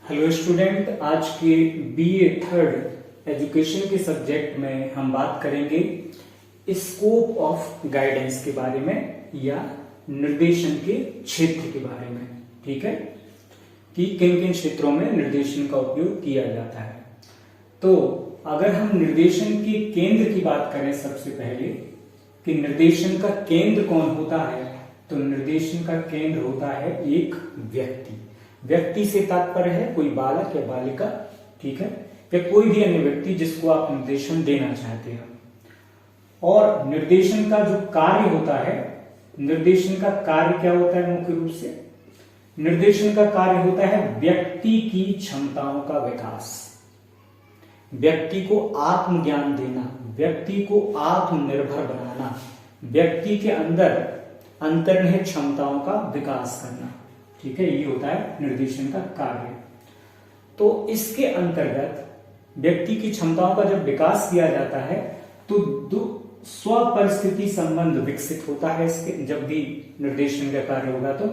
Hello student, आज के BA third education के सब्जेक्ट में हम बात करेंगे स्कोप ऑफ गाइडेंस के बारे में या निर्देशन के क्षेत्र के बारे में। ठीक है, कि किन किन क्षेत्रों में निर्देशन का उपयोग किया जाता है। तो अगर हम निर्देशन के केंद्र की बात करें, सबसे पहले कि निर्देशन का केंद्र कौन होता है, तो निर्देशन का केंद्र होता है एक व्यक्ति। व्यक्ति से तात्पर्य है कोई बालक या बालिका, ठीक है, या कोई भी अन्य व्यक्ति जिसको आप निर्देशन देना चाहते हैं। और निर्देशन का जो कार्य होता है, निर्देशन का कार्य क्या होता है मुख्य रूप से? निर्देशन का कार्य होता है व्यक्ति की क्षमताओं का विकास, व्यक्ति को आत्मज्ञान देना, व्यक्ति को आत्मनिर्भर बनाना, व्यक्ति के अंदर अंतर्निहित क्षमताओं का विकास करना। ठीक है, ये होता है निर्देशन का कार्य। तो इसके अंतर्गत व्यक्ति की क्षमताओं का जब विकास किया जाता है तो स्व परिस्थिति संबंध विकसित होता है। इसके जब भी निर्देशन का कार्य होगा तो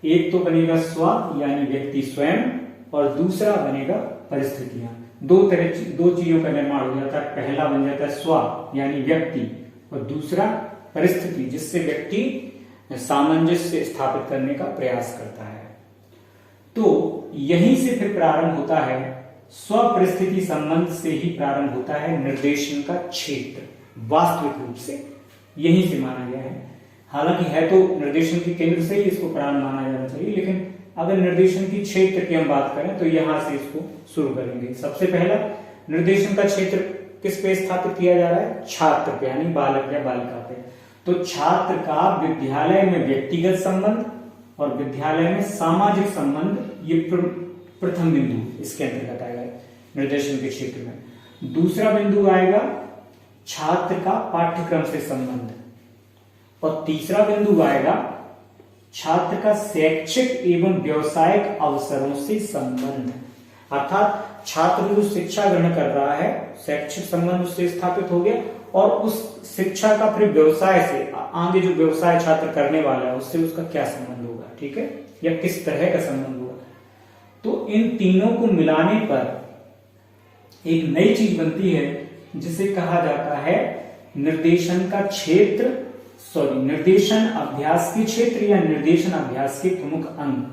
एक तो बनेगा स्व यानी व्यक्ति स्वयं, और दूसरा बनेगा परिस्थितियां। दो चीजों का निर्माण हो जाता है। पहला बन जाता है स्व यानी व्यक्ति, और दूसरा परिस्थिति, जिससे व्यक्ति सामंजस्य स्थापित करने का प्रयास करता है। तो यहीं से फिर प्रारंभ होता है, स्व परिस्थिति संबंध से ही प्रारंभ होता है निर्देशन का क्षेत्र। वास्तविक रूप से यहीं से माना गया है। हालांकि है तो निर्देशन के केंद्र से ही इसको प्रारंभ माना जाना चाहिए, लेकिन अगर निर्देशन की क्षेत्र की हम बात करें तो यहां से इसको शुरू करेंगे। सबसे पहला निर्देशन का क्षेत्र किस पे स्थापित किया जा रहा है? छात्र पे, यानी बालक या बालिका पे। तो छात्र का विद्यालय में व्यक्तिगत संबंध और विद्यालय में सामाजिक संबंध, ये प्रथम बिंदु इसके अंतर्गत आएगा निर्देशन के क्षेत्र में। दूसरा बिंदु आएगा छात्र का पाठ्यक्रम से संबंध, और तीसरा बिंदु आएगा छात्र का शैक्षिक एवं व्यावसायिक अवसरों से संबंध। अर्थात छात्र जो शिक्षा ग्रहण कर रहा है, शैक्षिक संबंध उससे स्थापित हो गया, और उस शिक्षा का फिर व्यवसाय से आगे जो व्यवसाय छात्र करने वाला है उससे उसका क्या संबंध होगा, ठीक है, या किस तरह का संबंध होगा। तो इन तीनों को मिलाने पर एक नई चीज बनती है जिसे कहा जाता है निर्देशन का क्षेत्र, निर्देशन अभ्यास के क्षेत्र या निर्देशन अभ्यास के प्रमुख अंग।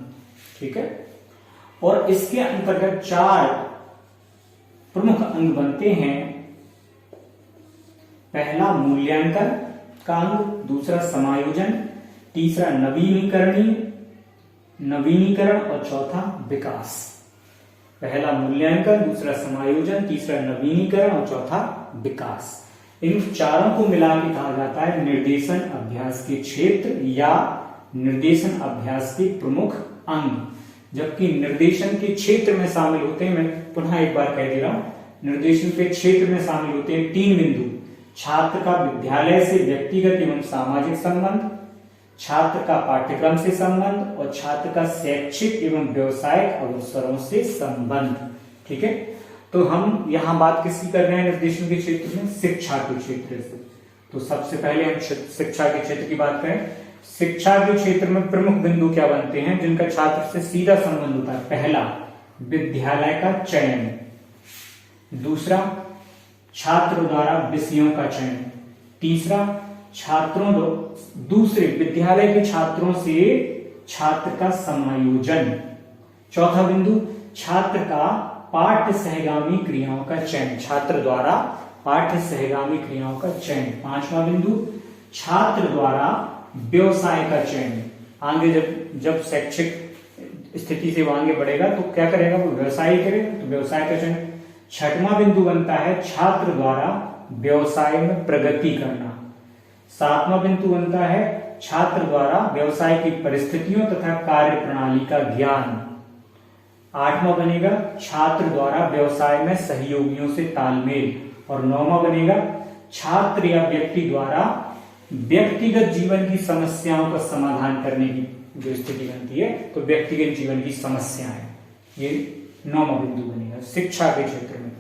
ठीक है, और इसके अंतर्गत 4 प्रमुख अंग बनते हैं। पहला मूल्यांकन का अंग, दूसरा समायोजन, तीसरा नवीनीकरण और चौथा विकास। पहला मूल्यांकन, दूसरा समायोजन, तीसरा नवीनीकरण और चौथा विकास। इन चारों को मिला के कहा जाता है निर्देशन अभ्यास के क्षेत्र या निर्देशन अभ्यास के प्रमुख अंग। जबकि निर्देशन के क्षेत्र में शामिल होते हैं, मैं पुनः एक बार कह दे रहा हूं, निर्देशन के क्षेत्र में शामिल होते हैं 3 बिंदु: छात्र का विद्यालय से व्यक्तिगत एवं सामाजिक संबंध, छात्र का पाठ्यक्रम से संबंध, और छात्र का शैक्षिक एवं व्यवसायिक अवसरों से संबंध। ठीक है, तो हम यहां बात किसकी कर रहे हैं निर्देशन के क्षेत्र में? शिक्षा के क्षेत्र से। तो सबसे पहले हम शिक्षा के क्षेत्र की बात करें। शिक्षा के क्षेत्र में प्रमुख बिंदु क्या बनते हैं जिनका छात्र से सीधा संबंध होता है? पहला, विद्यालय का चयन। दूसरा, छात्र द्वारा विषयों का चयन। तीसरा, दूसरे विद्यालय के छात्रों से छात्र का समायोजन। चौथा बिंदु, छात्र का पाठ्य सहगामी क्रियाओं का चयन, छात्र द्वारा पाठ्य सहगामी क्रियाओं का चयन। पांचवा बिंदु, छात्र द्वारा व्यवसाय का चयन। आगे जब शैक्षिक स्थिति से वो आगे बढ़ेगा तो क्या करेगा? वो व्यवसाय करेगा, तो व्यवसाय का चयन। छठवां बिंदु बनता है छात्र द्वारा व्यवसाय में प्रगति करना। सातवां बिंदु बनता है छात्र द्वारा व्यवसाय की परिस्थितियों तथा कार्य प्रणाली का ज्ञान। आठवां बनेगा छात्र द्वारा व्यवसाय में सहयोगियों से तालमेल, और 9वां बनेगा छात्र या व्यक्ति द्वारा व्यक्तिगत जीवन की समस्याओं का समाधान करने की जो स्थिति बनती है, तो व्यक्तिगत जीवन की समस्याएं, ये 9वां बिंदु बनेगा शिक्षा के क्षेत्र में।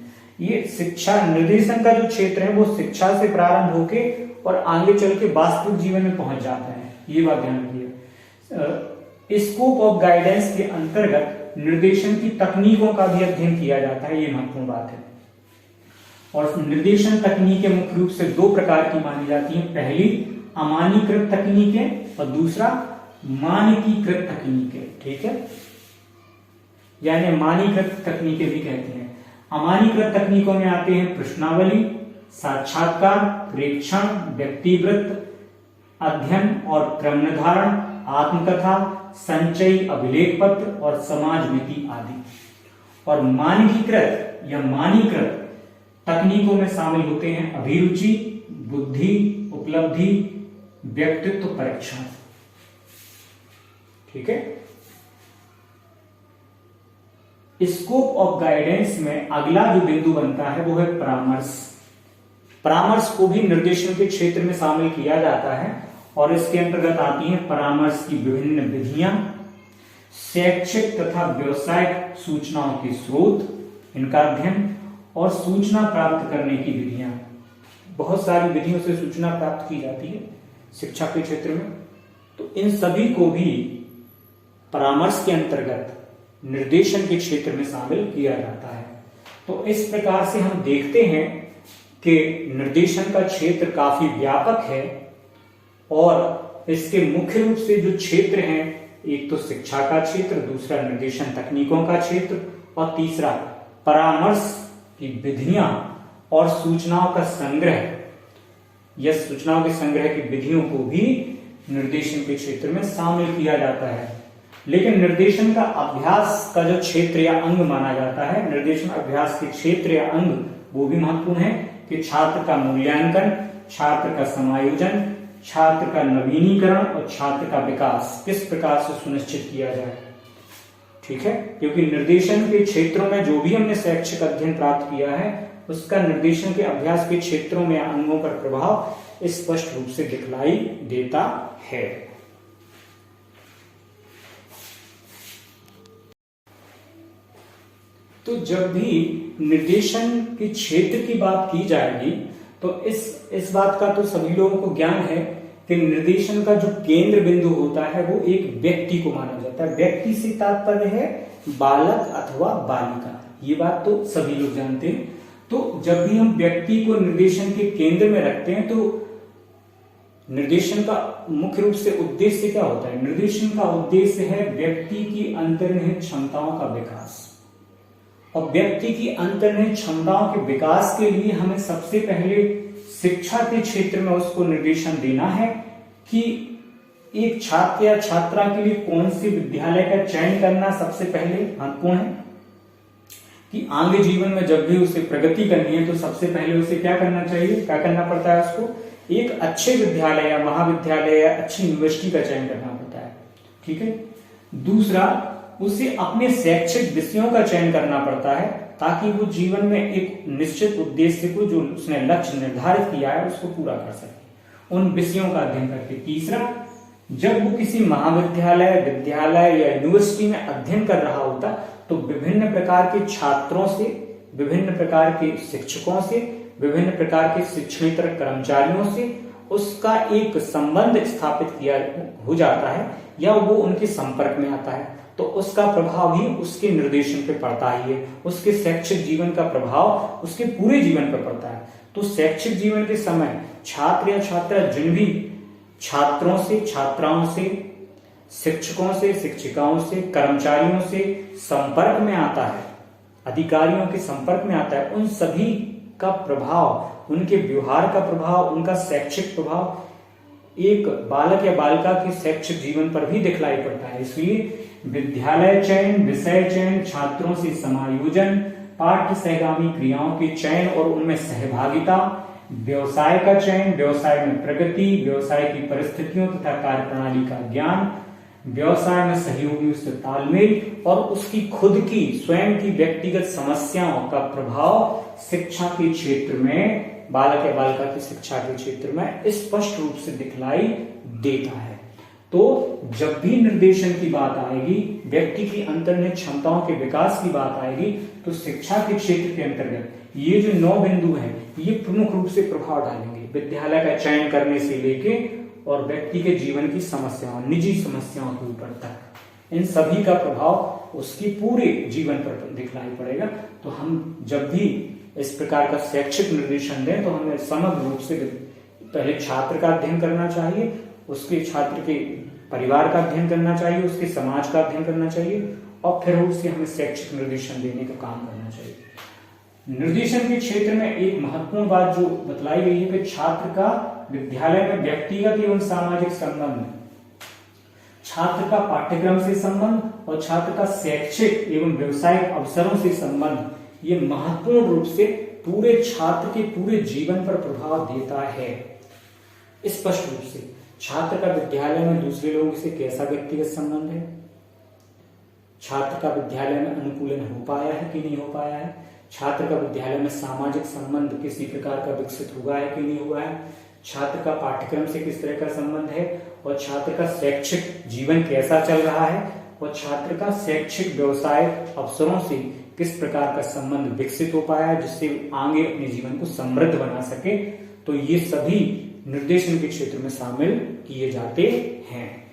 ये शिक्षा निर्देशन का जो क्षेत्र है वो शिक्षा से प्रारंभ होके और आगे चल के वास्तविक जीवन में पहुंच जाता है, ये बात ध्यान रखिए। स्कोप ऑफ गाइडेंस के अंतर्गत निर्देशन की तकनीकों का भी अध्ययन किया जाता है, ये महत्वपूर्ण बात है। और निर्देशन तकनीकें मुख्य रूप से दो प्रकार की मानी जाती हैं, पहली अमानकीकृत तकनीकें और दूसरा मानकीकृत तकनीकें, ठीक है, यानी मानकीकृत तकनीकें भी कहते हैं। अमानकीकृत तकनीकों में आते हैं प्रश्नावली, साक्षात्कार, प्रेक्षण, व्यक्तिवृत्त अध्ययन और क्रम निर्धारण, आत्मकथा, संचयी अभिलेख पत्र और समाज नीति आदि। और मानकीकृत या मानकीकृत तकनीकों में शामिल होते हैं अभिरुचि, बुद्धि, उपलब्धि, व्यक्तित्व परीक्षण, ठीक है। स्कोप ऑफ गाइडेंस में अगला जो बिंदु बनता है वो है परामर्श। परामर्श को भी निर्देशन के क्षेत्र में शामिल किया जाता है और इसके अंतर्गत आती हैं परामर्श की विभिन्न विधियां, शैक्षिक तथा व्यवसायिक सूचनाओं के स्रोत, इनका अध्ययन और सूचना प्राप्त करने की विधियां। बहुत सारी विधियों से सूचना प्राप्त की जाती है शिक्षा के क्षेत्र में, तो इन सभी को भी परामर्श के अंतर्गत निर्देशन के क्षेत्र में शामिल किया जाता है। तो इस प्रकार से हम देखते हैं कि निर्देशन का क्षेत्र काफी व्यापक है और इसके मुख्य रूप से जो क्षेत्र हैं, एक तो शिक्षा का क्षेत्र, दूसरा निर्देशन तकनीकों का क्षेत्र और तीसरा परामर्श की विधियां और सूचनाओं का संग्रह या सूचनाओं के संग्रह की विधियों को भी निर्देशन के क्षेत्र में शामिल किया जाता है। लेकिन निर्देशन का अभ्यास का जो क्षेत्र या अंग माना जाता है, निर्देशन अभ्यास के क्षेत्र या अंग वो भी महत्वपूर्ण है कि छात्र का मूल्यांकन, छात्र का समायोजन, छात्र का नवीनीकरण और छात्र का विकास किस प्रकार से सुनिश्चित किया जाए, ठीक है। क्योंकि निर्देशन के क्षेत्रों में जो भी हमने शैक्षिक अध्ययन प्राप्त किया है उसका निर्देशन के अभ्यास के क्षेत्रों में अंगों पर प्रभाव स्पष्ट रूप से दिखलाई देता है। तो जब भी निर्देशन के क्षेत्र की बात की जाएगी तो इस बात का तो सभी लोगों को ज्ञान है कि निर्देशन का जो केंद्र बिंदु होता है वो एक व्यक्ति को माना जाता है। व्यक्ति से तात्पर्य है बालक अथवा बालिका, ये बात तो सभी लोग जानते हैं। तो जब भी हम व्यक्ति को निर्देशन के केंद्र में रखते हैं तो निर्देशन का मुख्य रूप से उद्देश्य क्या होता है? निर्देशन का उद्देश्य है व्यक्ति की अंतर्निहित क्षमताओं का विकास। और व्यक्ति की अंतर्निहित क्षमताओं के विकास के लिए हमें सबसे पहले शिक्षा के क्षेत्र में उसको निर्देशन देना है कि एक छात्र या छात्रा के लिए कौन से विद्यालय का चयन करना सबसे पहले महत्वपूर्ण है कि आगे जीवन में जब भी उसे प्रगति करनी है तो सबसे पहले उसे क्या करना चाहिए, क्या करना पड़ता है, उसको एक अच्छे विद्यालय या महाविद्यालय या अच्छी यूनिवर्सिटी का चयन करना पड़ता है, ठीक है। दूसरा, उसे अपने शैक्षिक विषयों का चयन करना पड़ता है ताकि वो जीवन में एक निश्चित उद्देश्य को जो उसने लक्ष्य निर्धारित किया है उसको पूरा कर सके, उन विषयों का अध्ययन करके। तीसरा, जब वो किसी महाविद्यालय, विद्यालय या यूनिवर्सिटी में अध्ययन कर रहा होता तो विभिन्न प्रकार के छात्रों से, विभिन्न प्रकार के शिक्षकों से, विभिन्न प्रकार के शिक्षणेतर कर्मचारियों से उसका एक संबंध स्थापित किया हो जाता है या वो उनके संपर्क में आता है, तो उसका प्रभाव ही उसके निर्देशन पे पड़ता ही है। उसके शैक्षिक जीवन का प्रभाव उसके पूरे जीवन पर पड़ता है। तो शैक्षिक जीवन के समय छात्र या छात्रा जिन भी छात्रों से, छात्राओं से, शिक्षकों से, शिक्षिकाओं से, कर्मचारियों से संपर्क में आता है, अधिकारियों के संपर्क में आता है, उन सभी का प्रभाव, उनके व्यवहार का प्रभाव, उनका शैक्षिक प्रभाव एक बालक या बालिका के शैक्षिक जीवन पर भी दिखलाई पड़ता है। इसलिए विद्यालय चयन, विषय चयन, छात्रों से समायोजन, पाठ्य सहगामी क्रियाओं के चयन और उनमें सहभागिता, व्यवसाय का चयन, व्यवसाय में प्रगति, व्यवसाय की परिस्थितियों तथा कार्यप्रणाली का ज्ञान, व्यवसाय में सहयोगियों से तालमेल और उसकी खुद की स्वयं की व्यक्तिगत समस्याओं का प्रभाव शिक्षा के क्षेत्र में, बालक या बालिका की शिक्षा के क्षेत्र में स्पष्ट रूप से दिखलाई देता है। तो जब भी निर्देशन की बात आएगी, व्यक्ति की अंतर्निहित क्षमताओं के विकास की बात आएगी, तो शिक्षा के क्षेत्र के अंतर्गत ये जो 9 बिंदु हैं ये प्रमुख रूप से प्रभाव डालेंगे। विद्यालय का चयन करने से लेके और व्यक्ति के जीवन की समस्याओं, निजी समस्याओं के ऊपर तक। इन सभी का प्रभाव उसकी पूरे जीवन पर दिखलाई पड़ेगा। तो हम जब भी इस प्रकार का शैक्षिक निर्देशन दें तो हमें समग्र रूप से पहले छात्र का अध्ययन करना चाहिए, उसके छात्र के परिवार का अध्ययन करना चाहिए, उसके समाज का अध्ययन करना चाहिए और फिर उससे हमें शैक्षिक निर्देशन देने का काम करना चाहिए। निर्देशन के क्षेत्र में एक महत्वपूर्ण बात जो बतलाई गई है कि छात्र का विद्यालय में व्यक्तिगत एवं सामाजिक संबंध, छात्र का पाठ्यक्रम से संबंध और छात्र का शैक्षिक एवं व्यवसायिक अवसरों से संबंध, ये महत्वपूर्ण रूप से पूरे छात्र के पूरे जीवन पर प्रभाव देता है। स्पष्ट रूप से छात्र का विद्यालय में दूसरे लोगों से कैसा व्यक्तिगत संबंध है, छात्र का विद्यालय में अनुकूलन हो पाया है कि नहीं हो पाया है, छात्र का विद्यालय में सामाजिक संबंध किसी प्रकार का विकसित हुआ है कि नहीं हुआ है, छात्र का पाठ्यक्रम से किस तरह का संबंध है और छात्र का शैक्षिक जीवन कैसा चल रहा है और छात्र का शैक्षिक व्यवसाय अवसरों से किस प्रकार का संबंध विकसित हो पाया है जिससे आगे अपने जीवन को समृद्ध बना सके। तो ये सभी निर्देशन के क्षेत्र में शामिल किए जाते हैं।